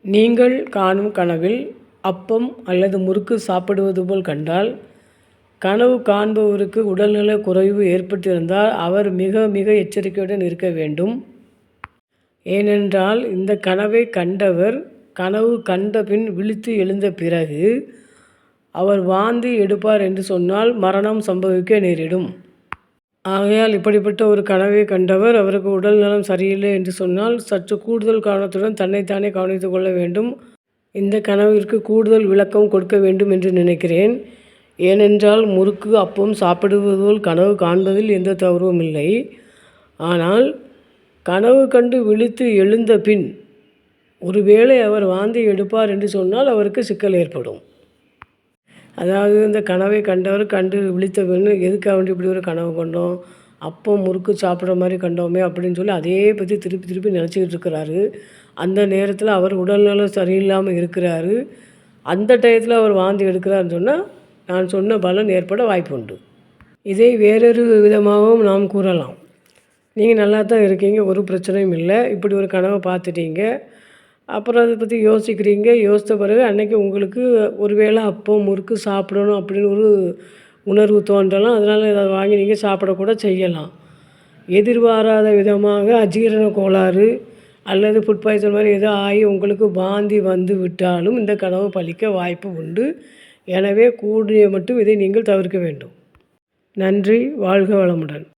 நீங்கள் காணும் கனவில் அப்பம் அல்லது முறுக்கு சாப்பிடுவது போல் கண்டால், கனவு காண்பவருக்கு உடல்நலக் குறைவு ஏற்பட்டிருந்தால் அவர் மிக மிக எச்சரிக்கையுடன் இருக்க வேண்டும். ஏனென்றால் இந்த கனவை கண்டவர் கனவு கண்டபின் விழித்து எழுந்த பிறகு அவர் வாந்தி எடுப்பார் என்று சொன்னால் மரணம் சம்பவிக்க நேரிடும். ஆகையால் இப்படிப்பட்ட ஒரு கனவை கண்டவர் அவருக்கு உடல் நலம் சரியில்லை என்று சொன்னால் சற்று கூடுதல் கவனத்துடன் தன்னைத்தானே கவனித்துக் கொள்ள வேண்டும். இந்த கனவிற்கு கூடுதல் விளக்கம் கொடுக்க வேண்டும் என்று நினைக்கிறேன். ஏனென்றால் முறுக்கு அப்பம் சாப்பிடுவது போல் கனவு காண்பதில் எந்த தவறும் இல்லை. ஆனால் கனவு கண்டு விழித்து எழுந்த பின் ஒருவேளை அவர் வாந்தி எடுப்பார் என்று சொன்னால் அவருக்கு சிக்கல் ஏற்படும். அதாவது இந்த கனவை கண்டவர் கண்டு விழித்த பின் எதுக்காக வேண்டி இப்படி ஒரு கனவு கண்டோம், அப்பம் முறுக்கு சாப்பிட்ற மாதிரி கண்டோமே அப்படின்னு சொல்லி அதே பற்றி திருப்பி திருப்பி நினச்சிக்கிட்டு இருக்கிறாரு. அந்த நேரத்தில் அவர் உடல்நலம் சரியில்லாமல் இருக்கிறாரு. அந்த டயத்தில் அவர் வாந்தி எடுக்கிறாருன்னு சொன்னால் நான் சொன்ன பலன் ஏற்பட வாய்ப்பு உண்டு. இதை வேறொரு விதமாகவும் நாம் கூறலாம். நீங்கள் நல்லா தான் இருக்கீங்க, ஒரு பிரச்சனையும் இல்லை, இப்படி ஒரு கனவை பார்த்துட்டீங்க, அப்புறம் அதை பற்றி யோசிக்கிறீங்க. யோசித்த பிறகு அன்றைக்கி உங்களுக்கு ஒரு வேளை அப்பம் முறுக்கு சாப்பிடணும் அப்படின்னு ஒரு உணர்வு தோன்றலாம். அதனால் இதை வாங்கி நீங்கள் சாப்பிடக்கூட செய்யலாம். எதிர்பாராத விதமாக அஜீரண கோளாறு அல்லது ஃபுட் பாய்சன் மாதிரி ஏதோ ஆகி உங்களுக்கு வாந்தி வந்து விட்டாலும் இந்த கனவு பலிக்க வாய்ப்பு உண்டு. எனவே கூடிய மட்டும் இதை நீங்கள் தவிர்க்க வேண்டும். நன்றி. வாழ்க வளமுடன்.